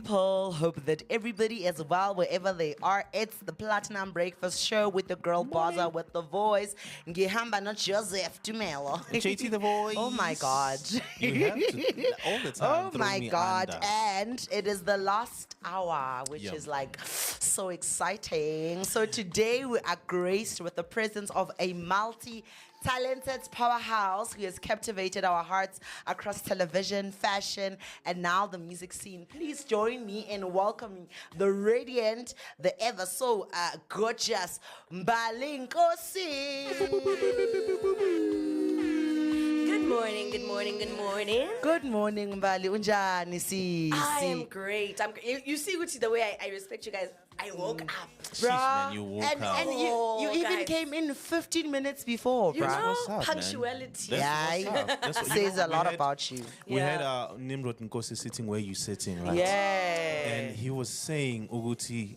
people. Hope that everybody is well wherever they are. It's the Platinum Breakfast Show with the girl Baza with the voice. Ngihamba not Joseph Tumelo. JT the voice. Oh my God. You have to all the time. Oh throw my me God. under. And it is the last hour, which Yum. is like so exciting. So today we are graced with the presence of a multi-talented powerhouse who has captivated our hearts across television, fashion, and now the music scene. Please join me in welcoming the radiant, the ever so gorgeous Mbali Nkosi. Good morning, good morning, good morning. Good morning, Mbali. Unjani si? I am great. You see, Gucci, the way I respect you guys. I woke up. Sheesh, man, you woke and, up. and you even guys. came in 15 minutes before, You bro. know, what's up, man. punctuality. That's Yeah, what's up. That's what, says a we lot had- about you. We Yeah. had Nimrod Nkosi sitting where you're sitting, right? Yeah. And he was saying, Uguti,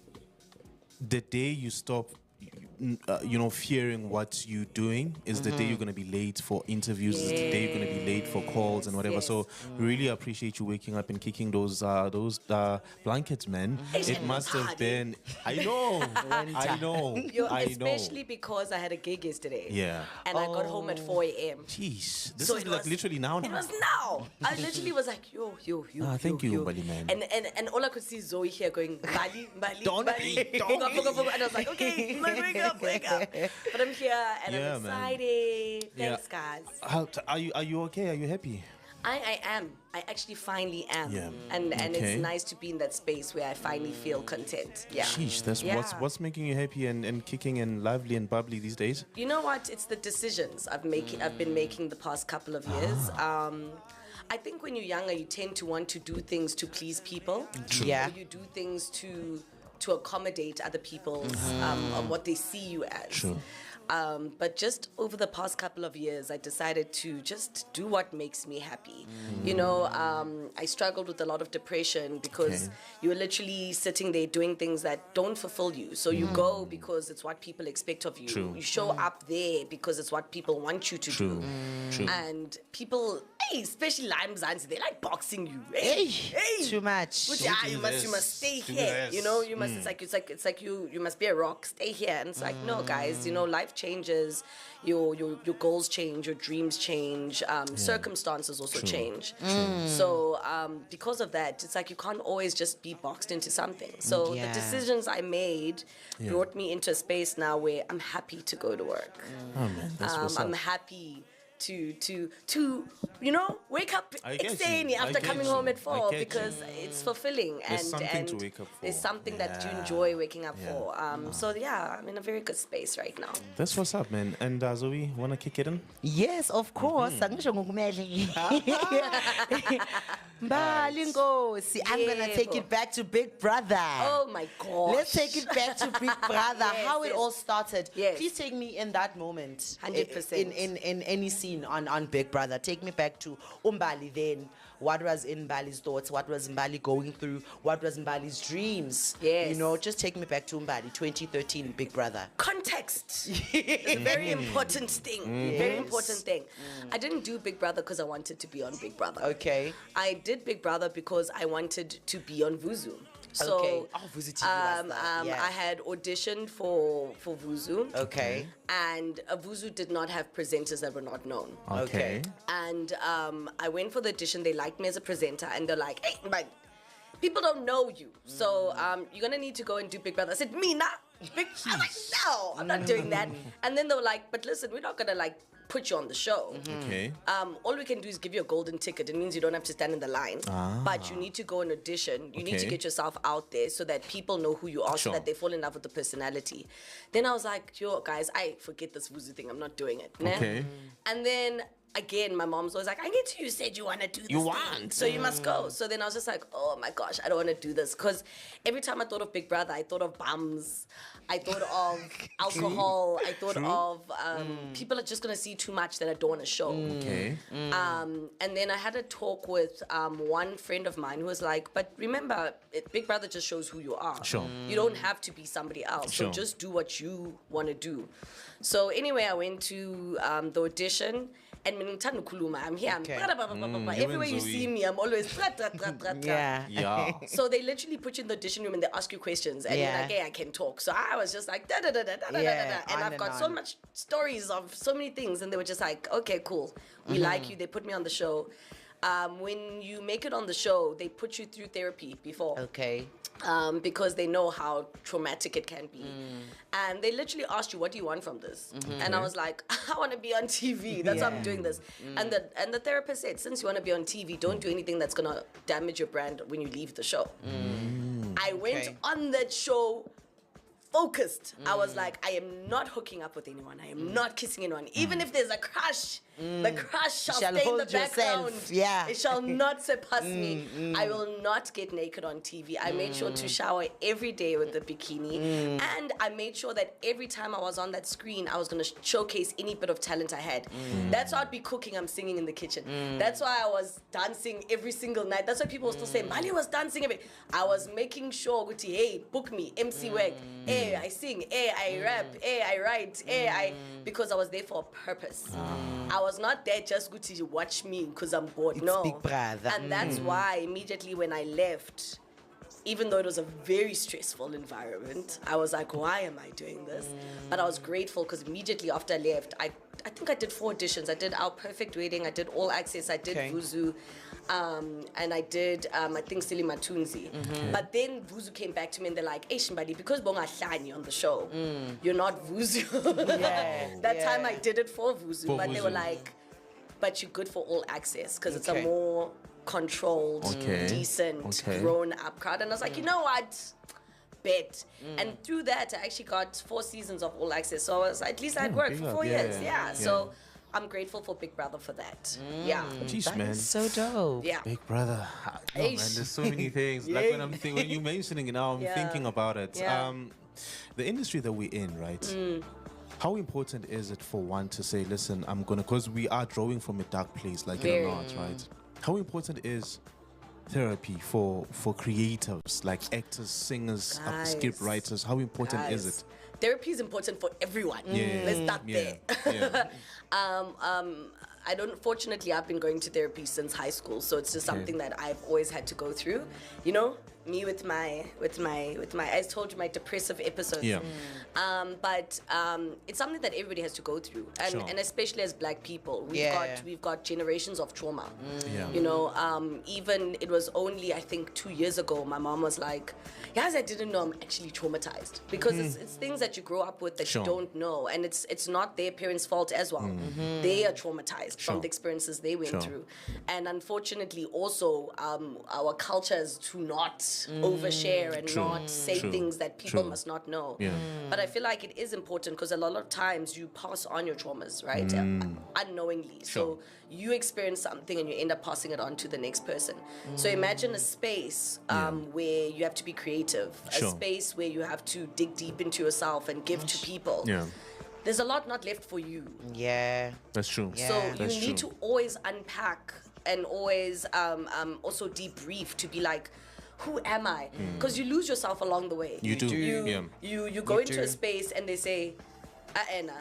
the day you stop, fearing what you're doing is the day you're going to be late for interviews, is the day you're going to be late for calls and whatever. Yes. So we really appreciate you waking up and kicking those blankets, man. It must have hard, been. I know. I know. Especially because I had a gig yesterday. Yeah. And I got home at 4 a.m. Jeez, this So is it like was- literally now. It was now. I literally was like, yo. Thank you, Mbali, man. And all I could see is Zoe here going, Mbali. Don't Bali. be, don't Boga, boga, boga. And I was like, okay, wake up. But I'm here and Yeah, I'm man. excited. Yeah. Thanks, guys. Are you okay? Are you happy? I am. I actually finally am. Yeah. And Okay. it's nice to be in that space where I finally feel content. Yeah. Sheesh, that's Yeah. what's making you happy and kicking and lively and bubbly these days? You know what? It's the decisions I've been making the past couple of years. I think when you're younger, you tend to want to do things to please people. True. Yeah. Or you do things to accommodate other people's of what they see you as. True. But just over the past couple of years, I decided to just do what makes me happy. You know, I struggled with a lot of depression because Okay. you're literally sitting there doing things that don't fulfill you. So you go because it's what people expect of you. True. You show up there because it's what people want you to True. do. True. And people, especially Lime Zanzi, they like boxing you. Hey, too much. Which, Don't you do must this. stay Do here. this. You know, you must. It's like you must be a rock. Stay here. And it's like, no, guys. You know, life changes. Your goals change. Your dreams change. Circumstances also True. change. So because of that, it's like you can't always just be boxed into something. So Yeah. the decisions I made brought me into a space now where I'm happy to go to work. Oh man, that's what's up. I'm happy to wake up I get excited you. I after get coming you. home at I 4 get because it's fulfilling There's something and to wake up for. there's something that you Yeah. enjoy waking up Yeah. for. So yeah, I'm in a very good space right now. That's what's up, man. And Zoe, wanna kick it in? Yes, of course. Angisho ngokumele. Mbali Nkosi. I'm going to take Yebo. it back to Big Brother. Oh my gosh. Let's take it back to Big Brother. Yes, How it yes. all started. Yes. Please take me in that moment. 100%. In any scene on Big Brother. Take me back to Mbali then. What was in Mbali's thoughts? What was Mbali going through? What was Mbali's dreams? Yes. You know, just take me back to Mbali 2013 Big Brother. Context is a very important thing. Very important thing. I didn't do Big Brother because I wanted to be on Big Brother. Okay. I did Big Brother because I wanted to be on Vuzu. So, Okay. Oh, Vuzu TV was that. Yeah. I had auditioned for Vuzu. Okay. And Vuzu did not have presenters that were not known. Okay. And I went for the audition. They liked me as a presenter, and they're like, "Hey, but people don't know you, so you're gonna need to go and do Big Brother." I said, "Me nah." I'm like, "No, I'm not doing that." And then they were like, "But listen, we're not gonna like put you on the show. Okay. All we can do is give you a golden ticket. It means you don't have to stand in the line, but you need to go and audition. You need to Okay. get yourself out there so that people know who you are, Sure. so that they fall in love with the personality." Then I was like, "Yo, guys, I forget this Vuzu thing. I'm not doing it." Né? Okay. And then again, my mom's always like, "I get you said you want to do this. You thing, want. so you must go." So then I was just like, "Oh my gosh, I don't want to do this." Because every time I thought of Big Brother, I thought of bums, I thought of alcohol, I thought of people are just gonna see too much that I don't want to show. Okay. And then I had a talk with one friend of mine who was like, "But remember, Big Brother just shows who you are. Sure. You don't have to be somebody else. Sure. So just do what you want to do." So anyway, I went to the audition, And I'm here. Okay. Everywhere you Zoe. see me, I'm always. Yeah. Yeah. So they literally put you in the audition room and they ask you questions, and you're Yeah. like, hey, I can talk. So I was just like, da da da da da da Yeah, da, and on I've and got so on. much stories of so many things, and they were just like, okay, cool, we Mm-hmm. like you. They put me on the show. When you make it on the show, they put you through therapy before. Okay. Because they know how traumatic it can be. And they literally asked you, what do you want from this? And I was like, I want to be on TV. That's why I'm doing this. And the therapist said, since you want to be on TV, don't do anything that's going to damage your brand when you leave the show. I went Okay. on that show focused. I was like, I am not hooking up with anyone. I am not kissing anyone. Even if there's a crush, the crush shall Shall stay in the hold yourself. background. Yeah. It shall not surpass me. I will not get naked on TV. I made sure to shower every day with the bikini. And I made sure that every time I was on that screen, I was going to showcase any bit of talent I had. That's why I'd be cooking, I'm singing in the kitchen. That's why I was dancing every single night. That's why people were still saying, Mbali was dancing every. I was making sure, Guti, hey, book me, MC work. Hey, I sing. Hey, I rap. Hey, I write. Hey, because I was there for a purpose. I was not there just to watch me because I'm bored. It's no. Big Brother. And that's why immediately when I left, even though it was a very stressful environment, I was like, why am I doing this? But I was grateful because immediately after I left, I think I did 4 auditions. I did Our Perfect Wedding, I did All Access, I did Okay. Vuzu, and I did, I think, Silly Matunzi. But then Vuzu came back to me and they're like, hey, Mbali, because Bonga Hlani on the show, you're not Vuzu. That time I did it for Vuzu, For but they were Vuzu. like, but you're good for All Access because it's Okay. a more controlled, Okay. decent, Okay. grown-up crowd. And I was like, you know what? Bet. And through that, I actually got 4 seasons of All Access. So I was, at least I'd worked big for up. 4 Yeah, years. yeah, yeah. So I'm grateful for Big Brother for that. Yeah. Jeez, That man. is so dope. Yeah. Big brother. Oh, man, Eish. there's so many things. Like when you're mentioning it now, I'm Yeah. thinking about it. Yeah. The industry that we're in, right? How important is it for one to say, listen, I'm gonna, because we are drawing from a dark place, like it Very. or not, right? How important is therapy for creatives like actors, singers, script Guys. writers? How important is Guys, it? Therapy is important for everyone. Yeah. Let's start Yeah. there. Yeah. I don't. Fortunately, I've been going to therapy since high school, so it's just Okay. something that I've always had to go through. You know, me with my. I told you my depressive episodes. Yeah. But it's something that everybody has to go through, and Sure. and especially as Black people, Yeah. we've got generations of trauma. Yeah. You know, even it was only I think 2 years ago, my mom was like, "Yes, I didn't know I'm actually traumatized because it's things that you grow up with that Sure. you don't know, and it's not their parents' fault as well. They are traumatized from Sure. the experiences they went Sure. through, and unfortunately, also our culture is to not overshare and True. not say True. things that people True. must not know. Yeah. But I feel like it is important because a lot of times you pass on your traumas, right? Unknowingly. Sure. So you experience something and you end up passing it on to the next person. So imagine a space where you have to be creative, Sure. a space where you have to dig deep into yourself and give to people. Yeah. There's a lot not left for you. Yeah. That's true. Yeah. So you That's need true. to always unpack and always also debrief to be like, who am I? Because you lose yourself along the way. You do. Yeah. You go into a space and they say, Anna,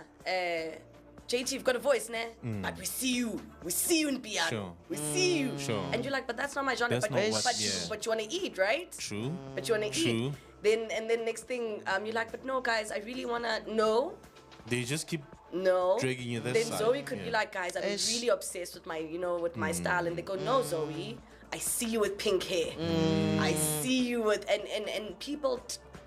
JT, you've got a voice, ne? But we see you in piano. Sure. We see you. Sure. And you're like, but that's not my genre. That's But, not what- but, yeah. but you want to eat, right? True. But you want to True. eat. Then next thing, you're like, but no, guys, I really want to know. They just keep No. dragging you this Then side. Zoe could be Yeah. like, guys, I'm Ish. really obsessed with my style. And they go, no, Zoe, I see you with pink hair. I see you with, and people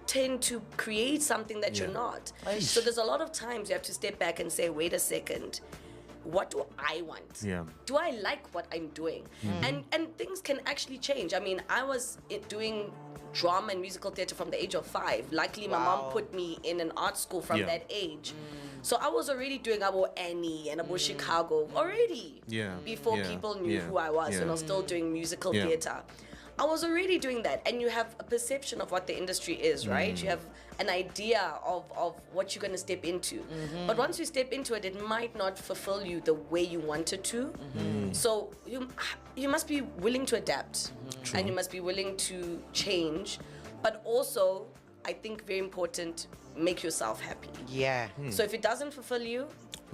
tend to create something that you're not. So there's a lot of times you have to step back and say, wait a second, what do I want? Yeah. Do I like what I'm doing? And things can actually change. I mean, I was doing drama and musical theater from the age of 5. Luckily, my mom Wow. put me in an art school from Yeah. that age. So I was already doing about Annie and about Chicago already. Yeah. Before Yeah. people knew Yeah. who I was, Yeah. and I was still doing musical Yeah. theater. I was already doing that, and you have a perception of what the industry is, right? You have an idea of what you're going to step into. But once you step into it, it might not fulfill you the way you wanted to. So you must be willing to adapt, and you must be willing to change. But also, I think very important, make yourself happy. Yeah. So if it doesn't fulfill you,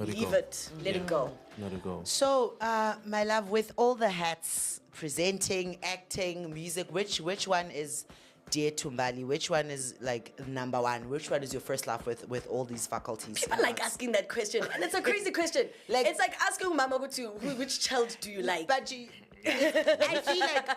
leave it, let it go. Let it go. So, my love, with all the hats, presenting, acting, music, which one is dear to Mbali? Which one is like number one? Which one is your first love with all these faculties? People like asking that question, and it's a crazy question. Like- it's like asking Mama Gutu, which child do you like? But I feel like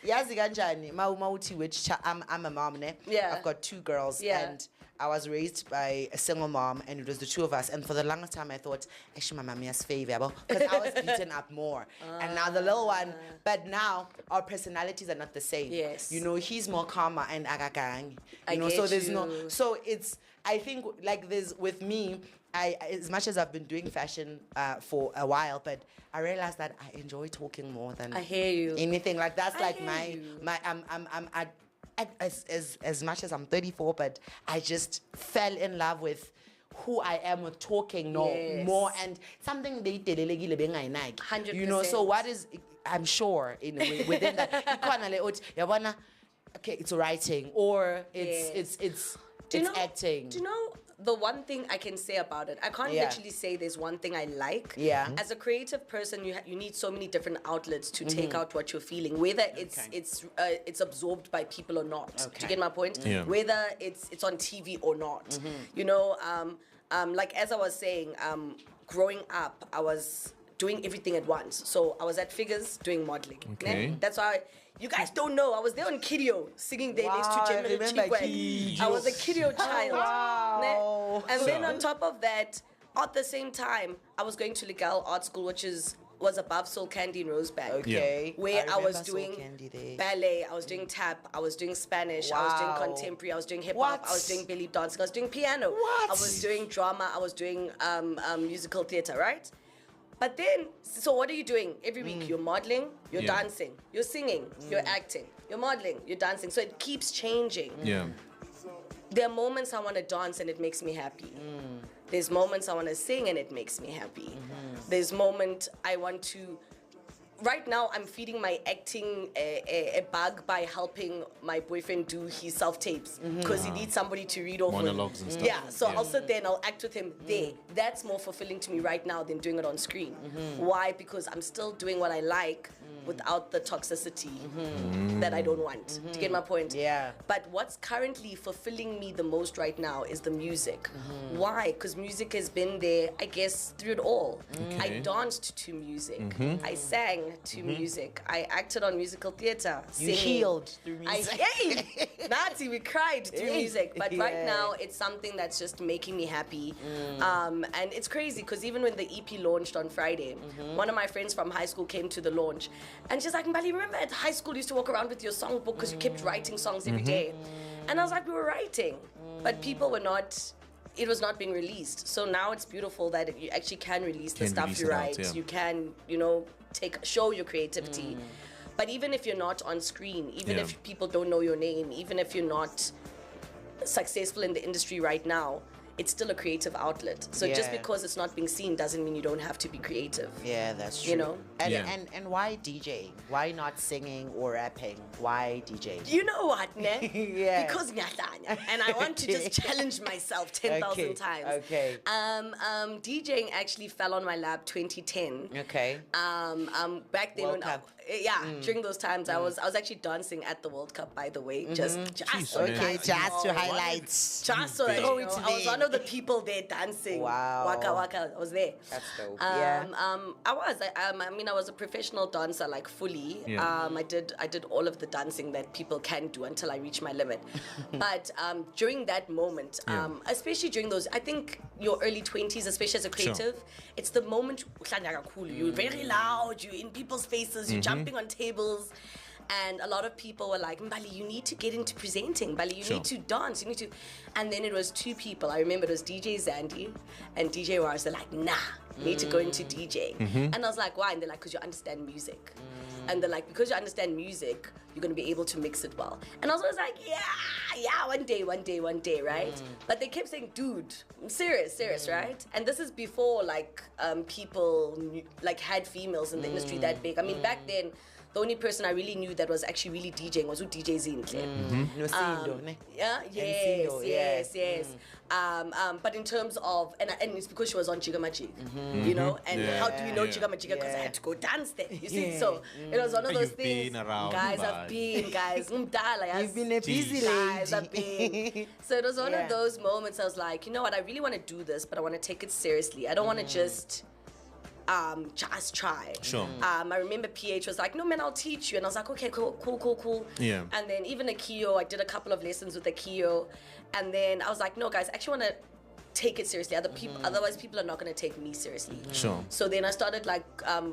yazi kanjani mawuthi which I'm a mom, ne? Yeah. I've got 2 girls, Yeah. and I was raised by a single mom, and it was the 2 of us. And for the longest time, I thought, actually, my mommy's favorite, because I was beaten up more. And now the little one, but now our personalities are not the same. Yes. You know, he's more calmer and agagang. I You know, so get there's you. no, so it's, I think like there's, with me, as much as I've been doing fashion for a while, but I realized that I enjoy talking more than I hear you. anything. Like that's I like hear you. as much as I'm 34, but I just fell in love with who I am with talking Yes. more, and something they telelekile bengayi-like. 100%. You know, so what is, I'm sure in a way within that ikhona le othi yabona, okay, it's writing or it's Do you know, acting. Do you know the one thing I can say about it? I can't Yeah. literally say there's one thing I like. Yeah. As a creative person, you need so many different outlets to take out what you're feeling, whether it's absorbed by people or not. Do Okay. you get my point? Yeah. Whether it's on TV or not. You know, like as I was saying, growing up, I was doing everything at once. So I was at Figures doing modeling. Okay. Ne? That's why you guys don't know. I was there on Kidio singing there next to Wow, I Gemini remember Chikwe. Kidio. I was a Kidio child. Wow. Ne? And then on top of that, at the same time, I was going to Legal Art School, which was above Soul Candy and Rosebank. Okay. Where I was remember Soul doing Candy there. ballet, I was doing tap, I was doing Spanish, I was Wow. doing contemporary, I was doing hip What? hop, I was doing belly dancing, I was doing piano, What? I was doing drama, I was doing musical theater, right? But then, so what are you doing every week? You're modeling, you're Yeah. dancing, you're singing, you're acting, you're modeling, you're dancing. So it keeps changing. Yeah. There are moments I want to dance and it makes me happy. There's moments I want to sing and it makes me happy. There's moment I want to. Right now, I'm feeding my acting a bug by helping my boyfriend do his self-tapes because he needs somebody to read off Monologues and stuff. Yeah, so Yeah. I'll sit there and I'll act with him there. That's more fulfilling to me right now than doing it on screen. Why? Because I'm still doing what I like without the toxicity that I don't want. Do you get my point? Yeah. But what's currently fulfilling me the most right now is the music. Why? Because music has been there, I guess, through it all. I Okay. danced to music. I sang to music. I acted on musical theater. You singing. healed through music. Nazi, we cried through music. But right Yeah. now, it's something that's just making me happy. And it's crazy because even when the EP launched on Friday, one of my friends from high school came to the launch. And she's like, Mbali, remember at high school you used to walk around with your songbook because you kept writing songs every day. And I was like, we were writing. But people were not, it was not being released. So now it's beautiful that you actually can release the Can stuff release you it out, write. yeah. You can, show your creativity. But even if you're not on screen, even Yeah. if people don't know your name, even if you're not successful in the industry right now, it's still a creative outlet. So just Yeah. because it's not being seen doesn't mean you don't have to be creative. Yeah, that's true. You know? And, Yeah. and why DJ? Why not singing or rapping? Why DJ? You know what, ne? Yeah. Because nyatanya, and I want to just challenge myself 10,000 Okay, times. okay. DJing actually fell on my lap 2010. Okay. Back then, World when Cup. during those times, I was actually dancing at the World Cup. By the way, just Jeez, so man. Okay, guys just to know. highlight. Just so Big. you know, I was one of the people there dancing. Wow. Waka waka, I was there. That's dope. Yeah. I was a professional dancer, like fully. Yeah. I did all of the dancing that people can do until I reach my limit. But during that moment, Yeah. especially during those, I think your early 20s, especially as a creative, it's the moment you're very loud, you're in people's faces, you're jumping on tables. And a lot of people were like, Mbali, you need to get into presenting. Mbali, you Sure. need to dance. You need to. And then it was 2 people. I remember it was DJ Zandy and DJ Wars. They're like, nah, you need to go into DJing. And I was like, why? And they're like, because you understand music. And they're like, because you understand music, you're going to be able to mix it well. And I was always like, yeah, one day, right? But they kept saying, dude, I'm serious, right? And this is before, like, people, like, had females in the industry that big. I mean, back then, the only person I really knew that was actually really DJing was DJ Zinhle. Nosindo, ne? Yeah, Nsindo, yes. But in terms of, and it's because she was on Jigga Majig, you know, and how do we know Jigga Majig? Because I had to go dance there, you see. So it was one of those You've things. been around, guys, but- I've been, guys. You've been a busy Guys, lady. I've been. So it was one Yeah. of those moments I was like, you know what, I really want to do this, but I want to take it seriously. I don't want to just try. Sure. I remember PH was like, no man, I'll teach you. And I was like, okay, cool. Yeah. And then even Akio, I did a couple of lessons with Akio. And then I was like, no guys, I actually want to take it seriously. Otherwise people are not going to take me seriously. Sure. So then I started like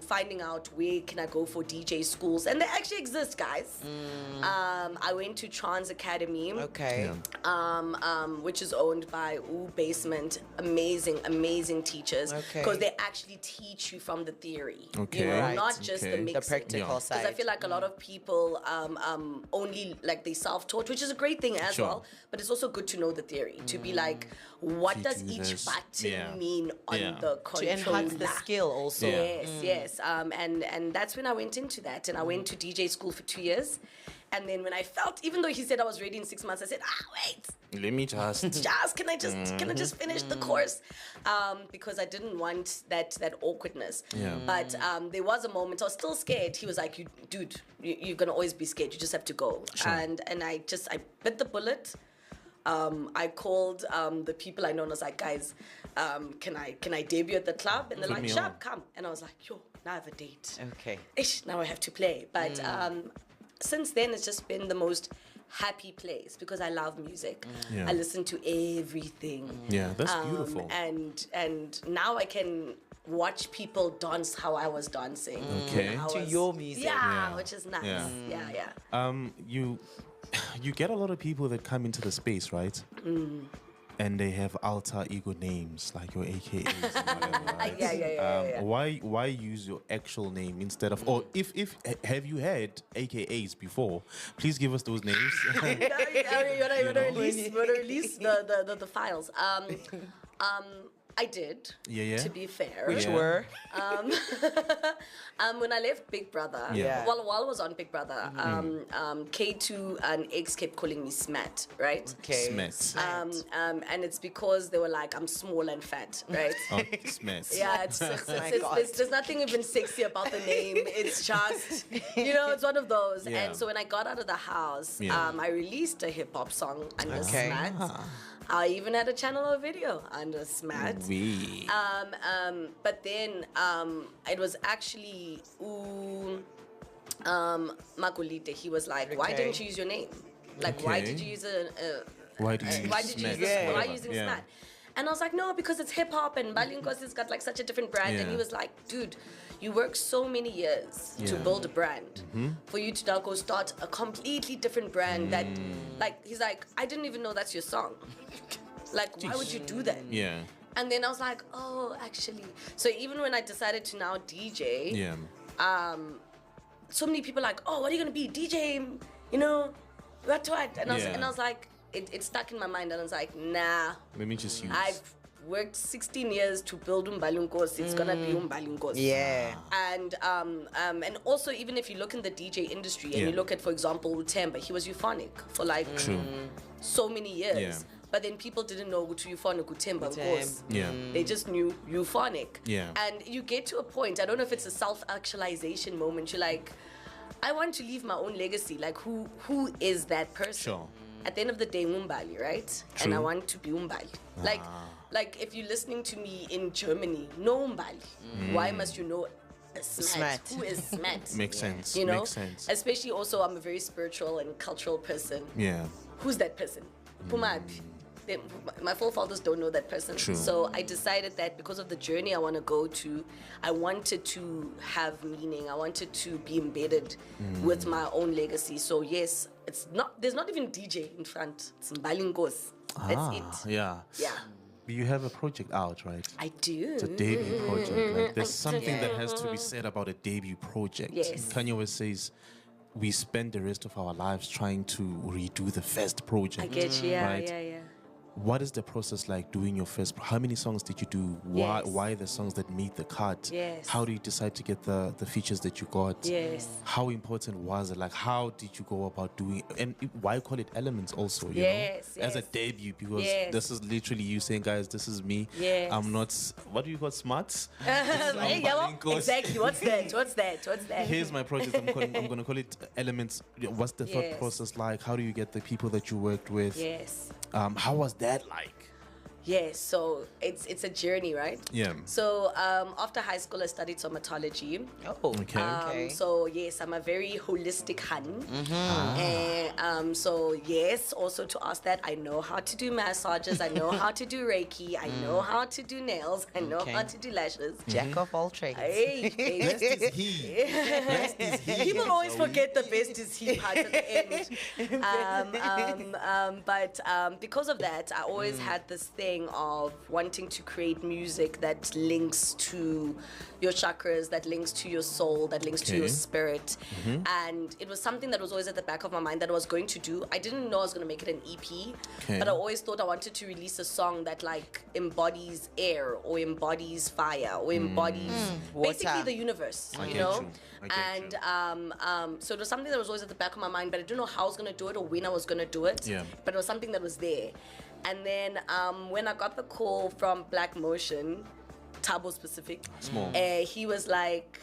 finding out where can I go for DJ schools. And they actually exist, guys. I went to Trans Academy. Okay. Which is owned by Basement. Amazing teachers. Okay. Because they actually teach you from the theory. Okay. You know, Right. not just the Okay. mixing. The practical Yeah. side. Because I feel like a lot of people only like they self-taught, which is a great thing as Sure. well. But it's also good to know the theory, to be like, what You does do each this. button Yeah. mean on Yeah. the To controller? enhance the skill also. Yeah. Yes. And that's when I went into that, and I went to DJ school for 2 years. And then when I felt, even though he said I was ready in 6 months, I said, wait, Let me just. can I just finish the course? Because I didn't want that awkwardness. Yeah. But there was a moment I was still scared. He was like, you're gonna always be scared. You just have to go. Sure. And I bit the bullet. I called the people I know and I was like, guys, can I debut at the club? And they're Put like, me sure, on. come. And I was like, yo, now I have a date. Okay. Ish, now I have to play. But since then, it's just been the most happy place because I love music. Yeah. I listen to everything. Yeah, that's beautiful. And now I can watch people dance how I was dancing. Okay. when I To was- your music. Yeah, Yeah. which is nice. Yeah. Yeah. You get a lot of people that come into the space, right? And they have alter ego names like your AKAs and whatever, right? Yeah. Why use your actual name instead of, or if have you had AKAs before? Please give us those names. You wanna release the files. I did. Yeah. To be fair. Which Yeah. were? When I left Big Brother, Yeah. while I was on Big Brother, K2 and X kept calling me Smat, right? Okay. Smets. And it's because they were like, I'm small and fat, right? Oh, Smets. Yeah, it's God. there's nothing even sexy about the name. It's just, it's one of those. Yeah. And so when I got out of the house, Yeah. I released a hip hop song under Okay. Smat. I even had a channel or video under Smat. We. But then it was actually Magolite. He was like, "Why Okay. didn't you use your name? Like, why Okay. did you use Why do you why did you use Smets? this? Why are Whatever. you using Yeah. Smat?" And I was like, "No, because it's hip hop and Mbali Nkosi's got like such a different brand." And he Yeah. was like, "Dude, you work so many years to Yeah. Mm-hmm. build a brand for you to now go start a completely different brand that, like, he's like, I didn't even know that's your song. Like, why would you do that?" Yeah. And then I was like, oh, actually. So even when I decided to now DJ, Yeah. so many people like, oh, what are you going to be? DJ, what? And Yeah. I was like, it stuck in my mind. And I was like, nah, Let me just use. I've worked 16 years to build Mbali Nkosi. It's going to be Mbali Nkosi. Yeah. And also, even if you look in the DJ industry and Yeah. you look at, for example, Utemba, he was euphonic for like True. so many years. Yeah. But then people didn't know to euphonic Utemba, of Utemba. course. Yeah. They just knew euphonic. Yeah. And you get to a point, I don't know if it's a self-actualization moment. You're like, I want to leave my own legacy. Like, who is that person? Sure. At the end of the day, Mbali, right? And I True. want to be Mbali. Like if you're listening to me in Germany, know Mbali. Why must you know Smat? Smat. Who is Smat? Makes sense. You know? Makes sense. Especially also, I'm a very spiritual and cultural person. Yeah. Who's that person? Pumapi. My forefathers don't know that person. True. So I decided that because of the journey I want to go to, I wanted to have meaning. I wanted to be embedded with my own legacy. So yes, there's not even DJ in front. It's Mbali Nkosi. That's it. Yeah. Yeah. You have a project out, right? I do. It's a debut project. Like, there's I something that do. has to be said about a debut project. Yes. Kanye always says, we spend the rest of our lives trying to redo the first project. I get you. Yeah, right? yeah. what is the process like doing your first? How many songs did you do? Why the songs that made the cut? Yes. How do you decide to get the features that you got? Yes. How important was it? Like, how did you go about doing? And why call it Elements also? You Yes, know, as a yes. debut, because Yes. this is literally you saying, guys, this is me. Yes. I'm not. What do you call smart? Hey, yeah, well, Mbali Nkosi. exactly. What's that? Here's my project. I'm going to call it Elements. What's the thought Yes. process like? How do you get the people that you worked with? Yes. How was that like? Yes. So it's a journey, right? Yeah. So after high school, I studied somatology. Oh, Okay. So yes, I'm a very holistic hun. And so yes, also to ask that, I know how to do massages, I know how to do Reiki, I know how to do nails, I know Okay. how to do lashes. Jack of all trades. Hey, Best is he. Best is he. people always forget the best is he part at the end. But because of that, I always had this thing of wanting to create music that links to your chakras, that links to your soul, that links to your Okay. spirit. And it was something that was always at the back of my mind that I was going to do. I didn't know I was going to make it an EP, Okay. but I always thought I wanted to release a song that like embodies air or embodies fire or embodies basically Water. the universe, I you get know? you. I get And so it was something that was always at the back of my mind, but I didn't know how I was going to do it or when I was going to do it. Yeah. But it was something that was there. And then when I got the call from Black Motion, Tabo specific, Small. he was like,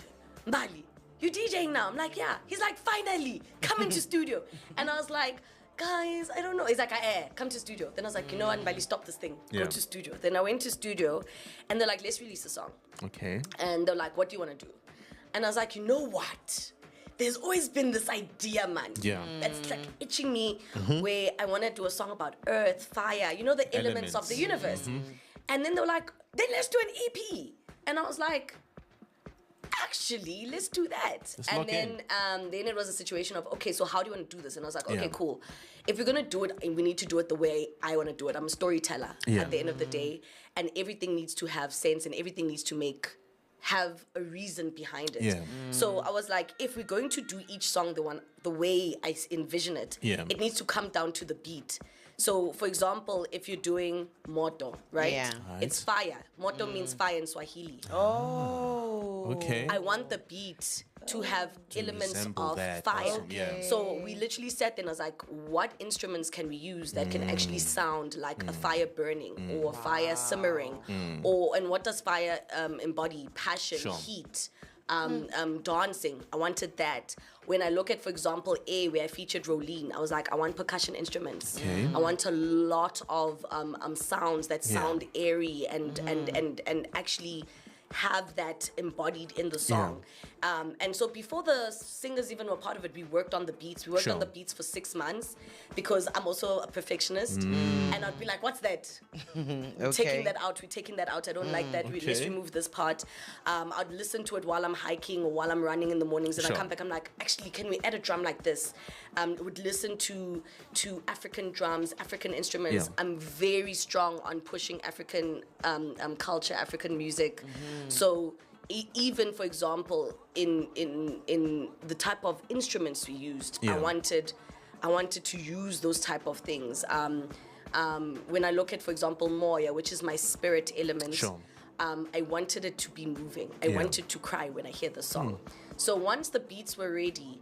Mbali, you DJing now? I'm like, yeah. He's like, finally, come into studio. And I was like, guys, I don't know. He's like, come to studio. Then I was like, you know what, Mbali, stop this thing. Yeah. Go to studio. Then I went to studio, and they're like, let's release a song. Okay. And they're like, what do you want to do? And I was like, you know what? There's always been this idea, man. Yeah. That's like itching me where I want to do a song about earth, fire, you know, the elements of the universe. And then they were like, then let's do an EP. And I was like, actually, let's do that. Let's and lock then then it was a situation of, okay, so how do you want to do this? And I was like, okay, Yeah. cool. If we're going to do it, we need to do it the way I want to do it. I'm a storyteller Yeah. at the end of the day. And everything needs to have sense and everything needs to have a reason behind it. Yeah. So I was like, if we're going to do each song the way I envision it, Yeah. it needs to come down to the beat. So, for example, if you're doing moto, right? Yeah. It's fire. Moto means fire in Swahili. Oh. Okay. I want the beat to have elements resemble of that fire. also, yeah. So we literally sat there and I was like, what instruments can we use that can actually sound like a fire burning or a fire simmering? And what does fire embody? Passion, Sure. heat, dancing. I wanted that. When I look at, for example, where I featured Rolene, I was like, I want percussion instruments. Okay. I want a lot of sounds that Yeah. sound airy and actually have that embodied in the song. And so before the singers even were part of it, we worked on the beats. We worked Sure. on the beats for 6 months because I'm also a perfectionist. And I'd be like, what's that? We're taking that out. We're taking that out. I don't like that. Let's Okay. remove this part. I'd listen to it while I'm hiking or while I'm running in the mornings. And I Sure. come back, I'm like, actually, can we add a drum like this? Would listen to African drums, African instruments. Yeah. I'm very strong on pushing African culture, African music. So even, for example, in the type of instruments we used, Yeah. I wanted to use those type of things. When I look at, for example, Moya, which is my spirit element, Sure. I wanted it to be moving. I Yeah. wanted to cry when I hear the song. So once the beats were ready,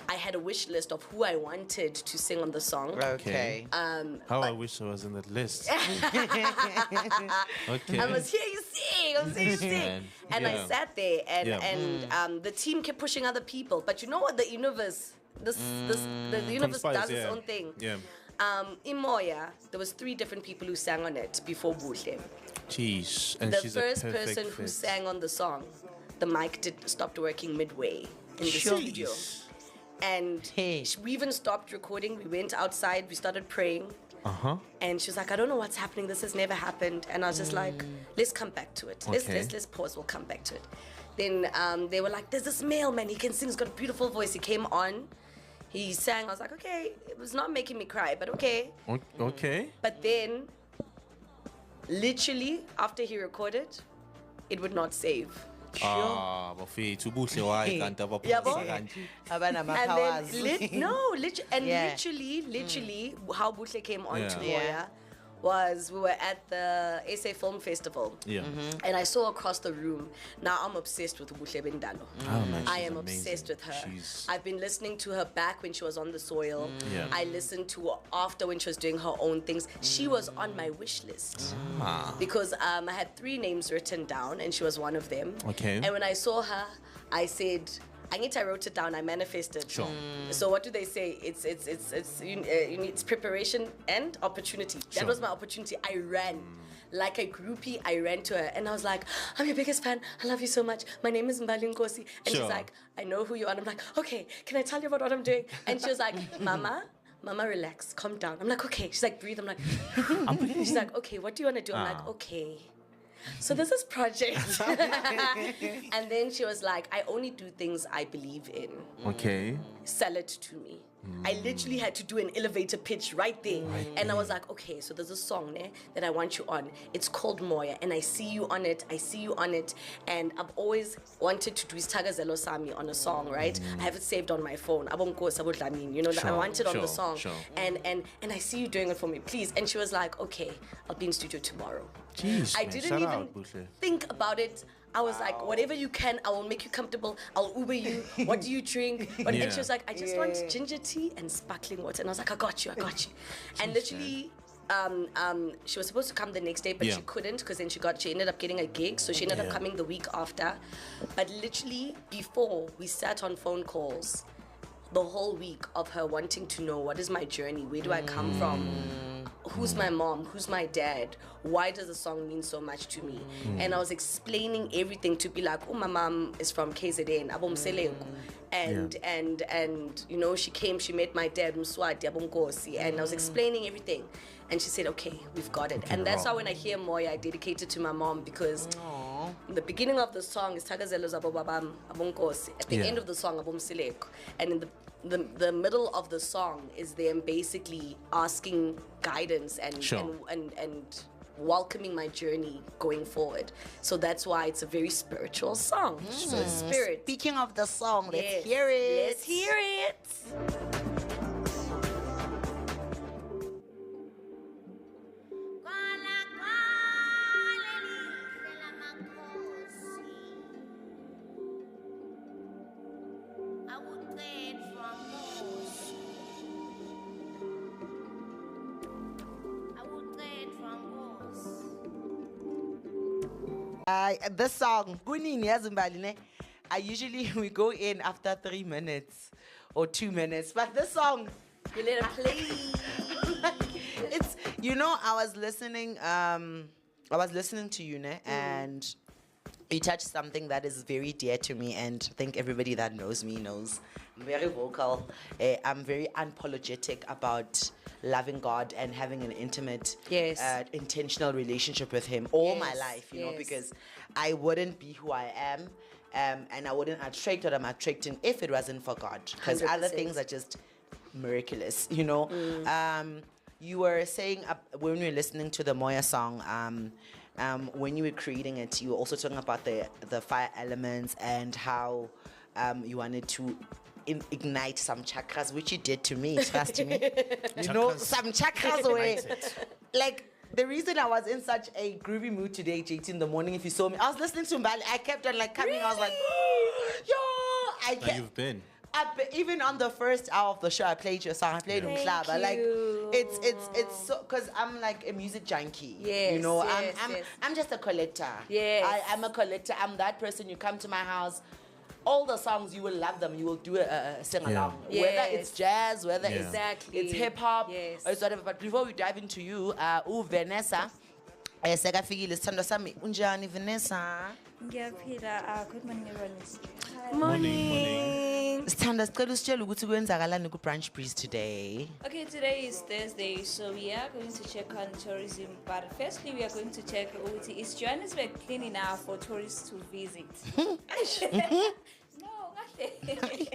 I had a wish list of who I wanted to sing on the song. Okay. How I wish I was in that list. Okay. I was here, you sing. I'm saying you sing. Man. And I Yeah. sat there, and Yeah. the team kept pushing other people. But you know what? The universe, the universe Conspires, does its yeah. own thing. Yeah. In Moya, there was 3 different people who sang on it before Buhle. Jeez. And The she's first a perfect person who fit. sang on the song, the mic stopped working midway in the studio. And Hey. we even stopped recording. We went outside. We started praying. And she was like, I don't know what's happening. This has never happened. And I was just like, let's come back to it. Okay. Let's pause. We'll come back to it. Then they were like, there's this male man. He can sing. He's got a beautiful voice. He came on. He sang. I was like, okay. It was not making me cry, but okay. Okay. But then, literally, after he recorded, it would not save. Bafethu ubuhle waye kanti Yabo? abaphuza kanje. Abanama-powers. And then, literally, Yeah. literally, how Buhle came on to Yeah. Moya was we were at the SA Film Festival. Yeah. And I saw across the room. Now I'm obsessed with Ubuhle Bendalo. Oh, man, I she's am amazing. obsessed with her. She's- I've been listening to her back when she was on the soil. Yeah. I listened to her after when she was doing her own things. She was on my wish list because I had 3 names written down, and she was one of them. Okay. And when I saw her, I said, I wrote it down. I manifested. Sure. So what do they say? It's preparation and opportunity. That Sure. was my opportunity. I ran. Like a groupie, I ran to her and I was like, I'm your biggest fan. I love you so much. My name is Mbali Nkosi. And Sure. she's like, I know who you are. And I'm like, okay, can I tell you about what I'm doing? And she was like, Mama, relax, calm down. I'm like, okay. She's like, breathe. I'm like, she's like, okay, what do you want to do? I'm like, okay. So this is project. And then she was like, I only do things I believe in. Okay. Sell it to me. I literally had to do an elevator pitch right there. And I was like, okay, so there's a song that I want you on. It's called Moya, and I see you on it. And I've always wanted to do Isthakazelo Sami on a song, right? I have it saved on my phone. You know, I Sure, want it on the sure, song. sure. And I see you doing it for me, please. And she was like, okay, I'll be in studio tomorrow. Jeez, I man, didn't shout even out, Buhle. think about it. I was like, whatever you can, I will make you comfortable. I'll Uber you. What do you drink? And Yeah. she was like, I just want ginger tea and sparkling water. And I was like, I got you. And literally, she was supposed to come the next day, but Yeah. she couldn't because then she ended up getting a gig. So she ended up Yeah. coming the week after. But literally, before we sat on phone calls the whole week of her wanting to know what is my journey, where do I come from, who's my mom, who's my dad, why does the song mean so much to me? And I was explaining everything to be like, oh, my mom is from KZN, Abom Seleko. And you know, she met my dad, Mswati, Abom Nkosi, and I was explaining everything. And she said, okay, we've got it. And that's why when I hear Moya, I dedicate it to my mom because the beginning of the song is Thakazelo Zabo Babam Abom Nkosi. At the Yeah. end of the song, Abom Seleko. And in the middle of the song is them basically asking guidance and Sure. and welcoming my journey going forward. So that's why it's a very spiritual song. So it's spirit. Speaking of the song, let's Yes. hear it. Let's hear it. This song, Kunini Yazimbali, ne? I usually we go in after 3 minutes or 2 minutes, but this song, You let it play. it's I was listening to you, ne? And you touched something that is very dear to me, and I think everybody that knows me knows I'm very vocal. I'm very unapologetic about loving God and having an intimate, Yes. intentional relationship with Him all my Yes, life, you know, yes. because I wouldn't be who I am, and I wouldn't attract what I'm attracting if it wasn't for God, because other 100%. things are just miraculous, you know. You were saying when we were listening to the Moya song, when you were creating it, you were also talking about the fire elements and how you wanted to ignite some chakras, which you did to me. Trust me, you know, Chakras. some chakras away. Ignited. Like the reason I was in such a groovy mood today, JT, in the morning, if you saw me, I was listening to Mbali. I kept on like coming. I was like, yo, I Now kept. you've been. Even on the first hour of the show, I played your song. I played Thank Umhlaba. Like you. it's so because I'm like a music junkie. Yes, you know, yes, I'm yes. I'm just a collector. Yes. I'm a collector. I'm that person. You come to my house, all the songs you will love them. You will do a sing along. Yeah. Whether Yes. it's jazz, whether Yeah. Exactly. it's hip hop, Yes. or it's whatever. But before we dive into you, Vanessa. Sekafikile sithando sami unjani Vanessa? Ngiyaphila. Good morning, everyone. Morning. Sithanda sicela usitshele ukuthi kwenzakalani ku Brunch Breeze today. Okay, today is Thursday, so we are going to check on tourism. But firstly, we are going to check is Johannesburg clean enough for tourists to visit? No, nothing.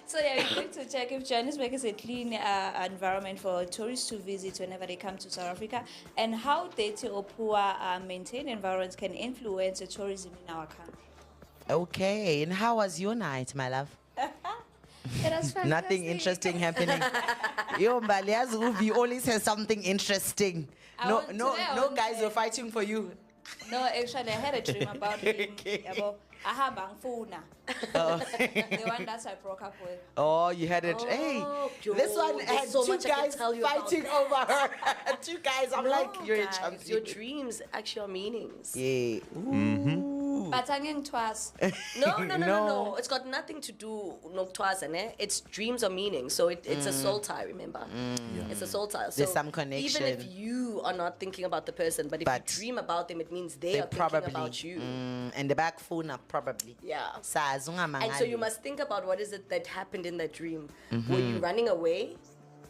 So yeah, we're going to check if Johannesburg is a clean environment for tourists to visit whenever they come to South Africa, and how dirty or poor maintained environments can influence the tourism in our country. Okay, and how was your night, my love? It was fantastic. Nothing interesting happening. Yo, Mbali, as Uvi always has something interesting. No guys were fighting for you. No, actually, I had a dream about him. Okay. Yabo, ahamba ngifuna. The one that I broke up with. Oh, you had it. Hey, yo, this one there's had so two much I can guys tell you about fighting over her. Two guys. I'm like, you're a guys, champion. your dreams actually are meanings. Yeah. Ooh. But angin twas. No. It's got nothing to do with It's dreams or meaning. So it's a soul tie, remember? It's a soul tie. So There's some connection. Even if you are not thinking about the person, but if you dream about them, it means they are thinking about you. And the back phone up probably. Yeah. And And so you must think about what is it that happened in that dream. Were you running away?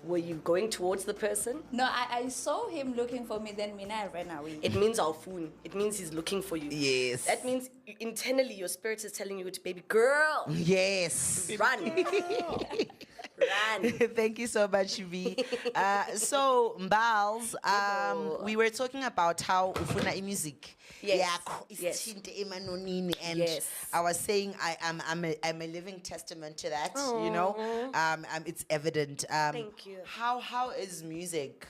Were you going towards the person? No, I saw him looking for me, then Mina I ran away. It means our phone. It means he's looking for you. Yes. That means internally your spirit is telling you, baby girl, Yes. run. Run. Thank you so much, V. So, Mbals, we were talking about how ufuna music. Yes. Yes. And Yes. I was saying I'm a living testament to that. You know, it's evident. Thank you. How is music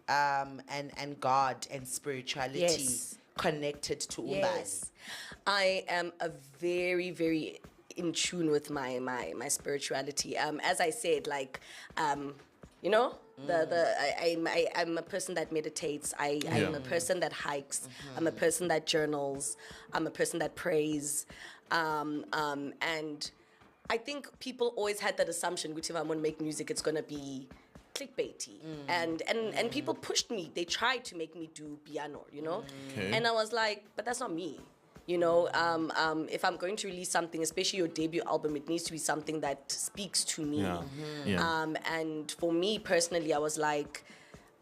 and God and spirituality connected to Umbali? Yes. I am a very, very in tune with my spirituality. As I said, like, you know, I'm a person that meditates. I'm a person that hikes. I'm a person that journals. I'm a person that prays. And I think people always had that assumption, if I'm going to make music, it's going to be clickbaity. And people pushed me. They tried to make me do piano, you know? Okay. And I was like, but that's not me. You know, if I'm going to release something, especially your debut album, it needs to be something that speaks to me. And for me personally, I was like,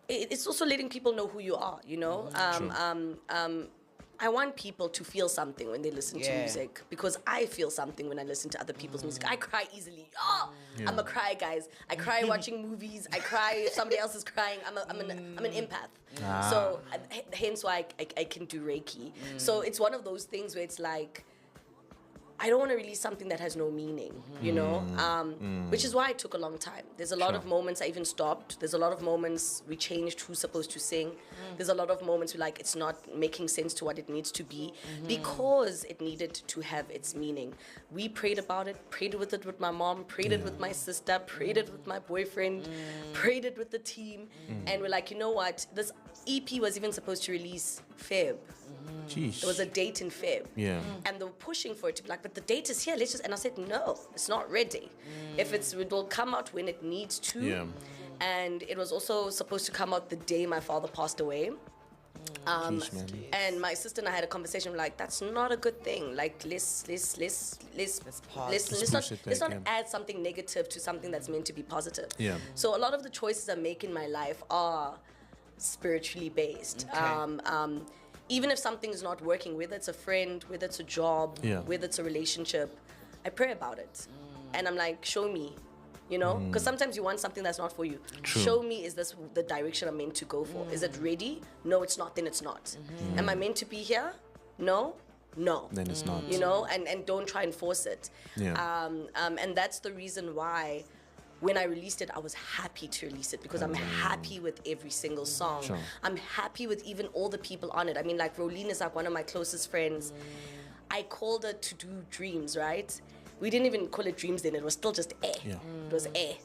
it's also letting people know who you are, you know? I want people to feel something when they listen to music, because I feel something when I listen to other people's music. I cry easily. I'm a cry, guys. I cry watching movies. I cry if somebody else is crying. I'm an empath. So hence why I can do Reiki. So it's one of those things where it's like, I don't want to release something that has no meaning, you know, which is why it took a long time. There's a lot of moments I even stopped. There's a lot of moments we changed who's supposed to sing. There's a lot of moments we like, it's not making sense to what it needs to be, because it needed to have its meaning. We prayed about it, prayed with it with my mom, prayed it with my sister, prayed it with my boyfriend, prayed it with the team. And we're like, you know what? This EP was even supposed to release Feb. Jeez. There was a date in Feb. Yeah. And they were pushing for it to be like, but the date is here. And I said, no, it's not ready. It will come out when it needs to. Yeah. And it was also supposed to come out the day my father passed away. Jeez, man. And my sister and I had a conversation. We're like, that's not a good thing. Like, let's not add something negative to something that's meant to be positive. Yeah. So a lot of the choices I make in my life are spiritually based. Okay. Even if something is not working, whether it's a friend, whether it's a job, whether it's a relationship, I pray about it. And I'm like, show me, you know? Because sometimes you want something that's not for you. True. Show me, is this the direction I'm meant to go for? Is it ready? No, it's not, then it's not. Am I meant to be here? No. Then it's not. You know, and don't try and force it. Yeah. And that's the reason why when I released it, I was happy to release it, because I'm happy with every single song. Sure. I'm happy with even all the people on it. I mean, like, Rolene is like one of my closest friends. I called her to do Dreams, right? We didn't even call it Dreams then. It was still just air. Yeah. It was air.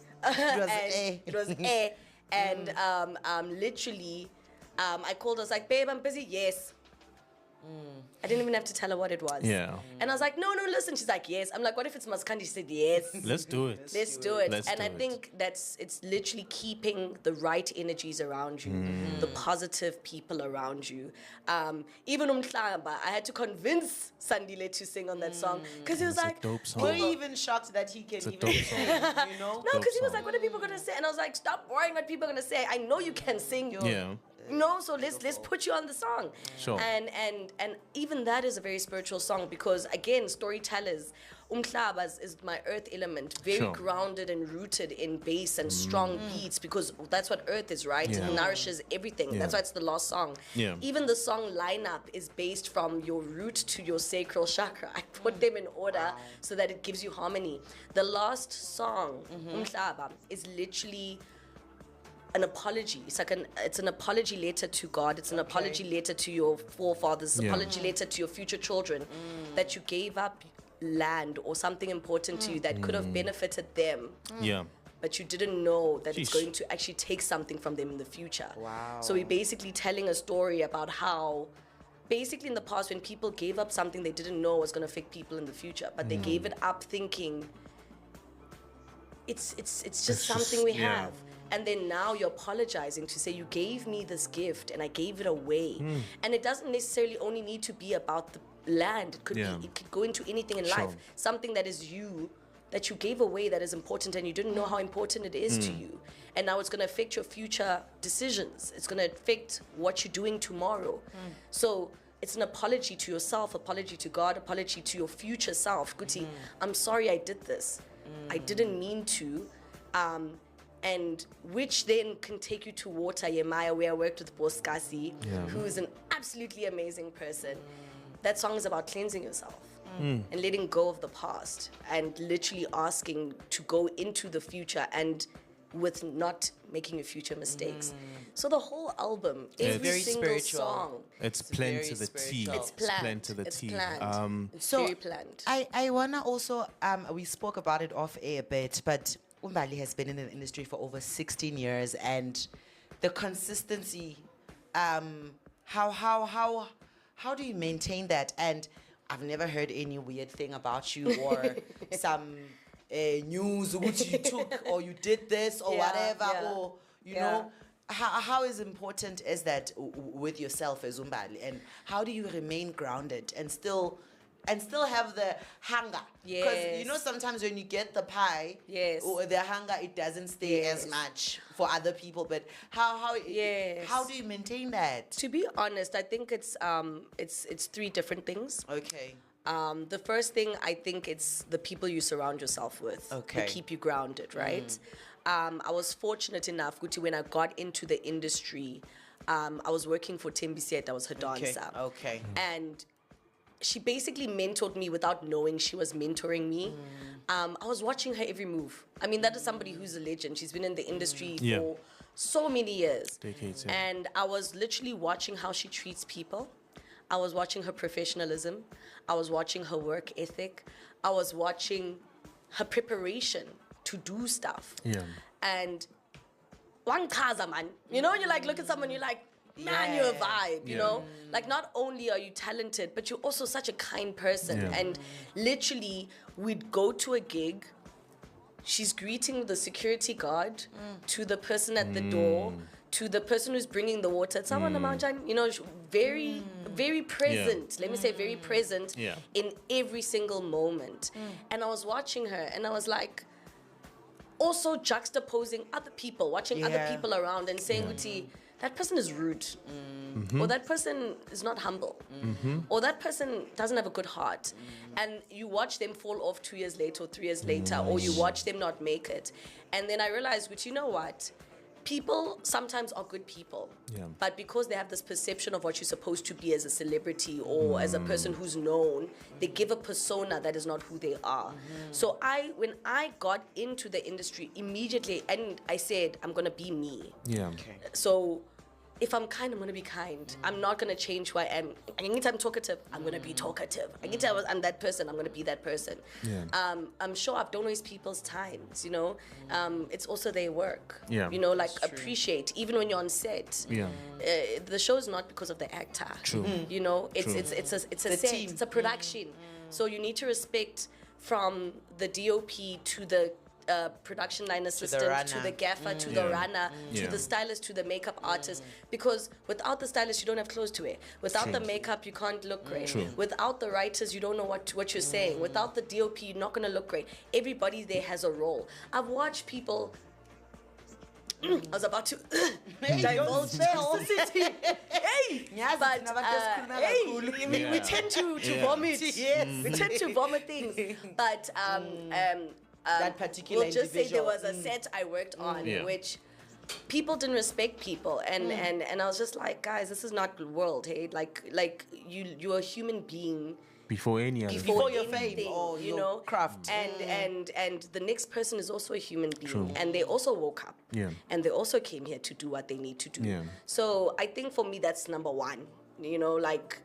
It was air. And literally, I called her. I was like, babe, I'm busy. Yes. I didn't even have to tell her what it was. Yeah. And I was like, no, listen. She's like, yes. I'm like, what if it's Maskandi? She said, yes. Let's do it. Let's do it. Let's and do I it. think it's literally keeping the right energies around you, the positive people around you. Even Umhlamba, I had to convince Sandile to sing on that song, because he was It's a like, dope song. We're even shocked that he can It's a even dope sing, song. you know? no, because he was song. like, what are people gonna say? And I was like, stop worrying what people are gonna say. I know you can sing. Yeah. No, so let's put you on the song. Sure. And even that is a very spiritual song, because again, storytellers, umhlaba is my earth element, very Sure. grounded and rooted in bass and strong beats, because that's what earth is, right? Yeah. It nourishes everything. Yeah. That's why it's the last song. Yeah. Even the song lineup is based from your root to your sacral chakra. I put them in order so that it gives you harmony. The last song, umhlaba, is literally an apology. It's an apology letter to God. It's an apology letter to your forefathers. Yeah. Apology letter to your future children that you gave up land or something important to you that could have benefited them, Yeah. but you didn't know that it's Sheesh. going to actually take something from them in the future. Wow. So we're basically telling a story about how basically in the past when people gave up something they didn't know was going to affect people in the future, but they gave it up thinking it's just something we yeah. have. And then now you're apologizing to say you gave me this gift and I gave it away. And it doesn't necessarily only need to be about the land. It could Yeah. be, it could go into anything in Sure. life. Something that is you, that you gave away, that is important and you didn't know how important it is to you. And now it's going to affect your future decisions. It's going to affect what you're doing tomorrow. So it's an apology to yourself, apology to God, apology to your future self. Guti, I'm sorry I did this. I didn't mean to. And which then can take you to Water Yemaya, where I worked with Boskasi, who is an absolutely amazing person. That song is about cleansing yourself and letting go of the past and literally asking to go into the future and with not making your future mistakes. So the whole album, every very single spiritual. song, It's It's planned very to the T. spiritual. it's planned. planned to the it's T. planned. It's So very planned. I wanna also we spoke about it off air a bit, but Mbali has been in the industry for over 16 years, and the consistency. How do you maintain that? And I've never heard any weird thing about you or some news which you took or you did this or Yeah, whatever, yeah, or you yeah. know. How is important is that with yourself as Mbali, and how do you remain grounded and still have the hunger? Because you know Yes. sometimes when you get the pie, Yes. or the hunger, it doesn't stay as Yes. much for other people. But how Yes. how do you maintain that? To be honest, I think it's three different things. Okay. The first thing, I think it's the people you surround yourself with Okay. who keep you grounded, right? I was fortunate enough, Guti, when I got into the industry, I was working for Tembisiet, I was her dancer. Okay. And she basically mentored me without knowing she was mentoring me. I was watching her every move. I mean, that is somebody who's a legend. She's been in the industry Yeah. for so many years. Decades, yeah. And I was literally watching how she treats people. I was watching her professionalism. I was watching her work ethic. I was watching her preparation to do stuff. Yeah. And one kaza man, you know, you like look at someone, you're like, man, you're a vibe, you Yeah. know? Like, not only are you talented, but you're also such a kind person. Yeah. And literally, we'd go to a gig, she's greeting the security guard to the person at the door, to the person who's bringing the water. Someone you know, very, very present. Let me say very present Yeah. in every single moment. And I was watching her and I was like, also juxtaposing other people, watching other Yeah. people around and saying, Uti, that person is rude. Or that person is not humble. Or that person doesn't have a good heart. And you watch them fall off 2 years later or 3 years later, or you watch them not make it. And then I realized, which you know what? People sometimes are good people. Yeah. But because they have this perception of what you're supposed to be as a celebrity or as a person who's known, they give a persona that is not who they are. So when I got into the industry immediately, and I said, I'm going to be me. Yeah. So if I'm kind, I'm going to be kind. I'm not going to change who I am. Anytime I'm talkative, I'm going to be talkative. Anytime I'm that person, I'm going to be that person. Yeah. I'm sure I don't waste people's times, you know. It's also their work. Yeah. You know, like appreciate, even when you're on set. Yeah. The show is not because of the actor. True. You know, it's True. it's a The set, team. it's a production. So you need to respect from the DOP to the production line assistant, to runner. the gaffer, to Yeah. the runner, to Yeah. the stylist, to the makeup artist. Because without the stylist, you don't have clothes to wear. Without the makeup, you can't look great. True. Without the writers, you don't know what you're saying. Without the DOP, you're not going to look great. Everybody there has a role. I've watched people. I was about to divulge toxicity. Hey, But we Yeah. tend to Yeah. vomit. Yes. We tend to vomit things. But That particular we'll just say there individual. was a set I worked on Yeah. which people didn't respect people, and I was just like, guys, this is not the world. Hey, like you're a human being Before any other. Before your fame anything, or you your know, craft. and the next person is also a human being, True. and they also woke up, Yeah. and they also came here to do what they need to do. Yeah. So I think for me that's number one. You know, like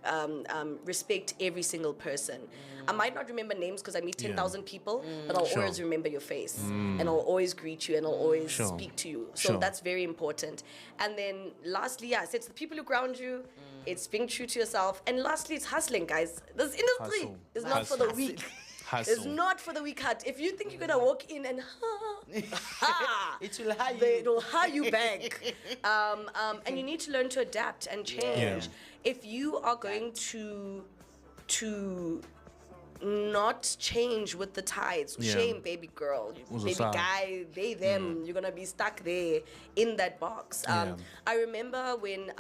respect every single person. I might not remember names because I meet 10,000 people, but I'll Sure. always remember your face, and I'll always greet you, and I'll always Sure. speak to you. So Sure. that's very important. And then lastly, yes, it's the people who ground you. It's being true to yourself. And lastly, it's hustling, guys. This industry Hustle. is not for the Hustle. weak. Hustle. It's not for the weak heart. If you think you're gonna walk in and It will hire you. it'll hire you back. And you need to learn to adapt and change. Yeah. If you are going to not change with the tides, Yeah. shame, baby girl, baby Uzosala. guy, they, them, you're gonna be stuck there in that box. Yeah. I remember when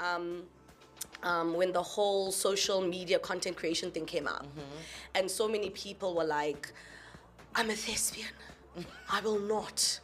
the whole social media content creation thing came out, and so many people were like, I'm a thespian. I will not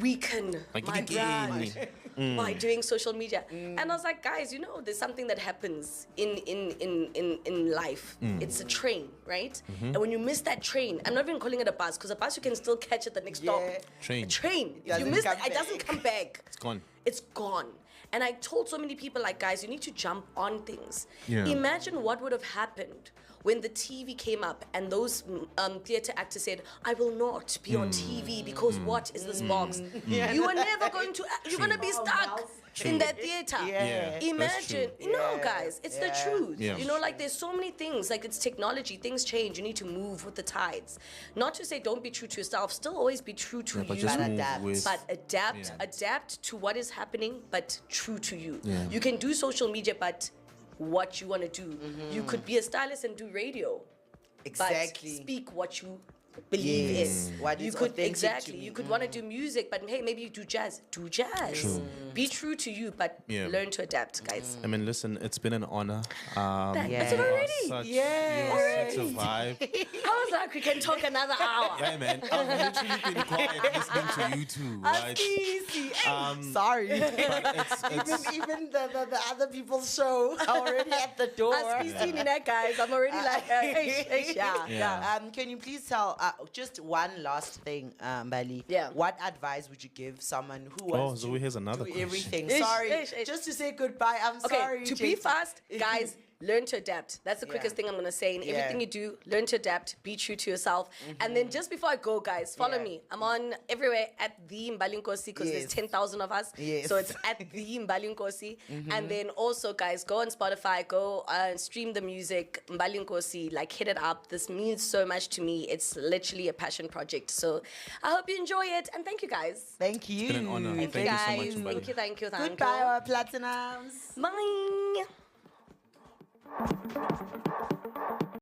weaken Like, my you brand can- by doing social media. And I was like, guys, you know, there's something that happens in life. It's a train, right? And when you miss that train, I'm not even calling it a bus, because a bus you can still catch at the next stop. Yeah. Train. A train. If you Doesn't miss come it, it doesn't back. come back. It's gone. It's gone. And I told so many people, like, guys, you need to jump on things. Yeah. Imagine what would have happened when the TV came up and those theater actors said, I will not be on TV because what is this box? You are never going to, you're going to be stuck in that theater. Yeah. that's Imagine, true. no, guys, it's the truth. Yeah. You know, like there's so many things, like it's technology, things change. You need to move with the tides. Not to say don't be true to yourself, still always be true to But you. just But move adapt. with. But adapt, Yeah. adapt to what is happening, but true to you. Yeah. You can do social media, but what you want to do. You could be a stylist and do radio, Exactly. but speak what you believe Yes. in. What you is could authentic exactly. to me. You could want to do music, but hey, maybe you do jazz. Do jazz. Be true to you, but Yeah. learn to adapt, guys. I mean, listen, it's been an honor. That's it you are already. Such, Yeah. You are such a vibe. I was like, we can talk another hour. Yeah, man. I've literally been quiet listening to you two, right? Easy. Sorry. But it's even the other people's show are already at the door. As Christine in that, guys, I'm already like, hey, yeah. Yeah. Can you please tell just one last thing, Mbali? Yeah. What advice would you give someone who Oh, wants Zoe, here's another do question. everything? Ish, Sorry, ish, ish. just to say goodbye. I'm Okay, sorry. to be JT. fast, guys, learn to adapt. That's the quickest Yeah. thing I'm gonna say. In Yeah. everything you do, learn to adapt, be true to yourself. And then just before I go, guys, follow Yeah. me. I'm on everywhere at the Mbali Nkosi because Yes. there's 10,000 of us. Yes. So it's at the Mbali Nkosi. And then also, guys, go on Spotify, go stream the music, Mbali Nkosi, like hit it up. This means so much to me. It's literally a passion project. So I hope you enjoy it. And thank you, guys. Thank you. been an honor. Thank, Thank you, you so guys. much, Mbali. Thank you, thank you, thank Goodbye, you. our platinums. Bye.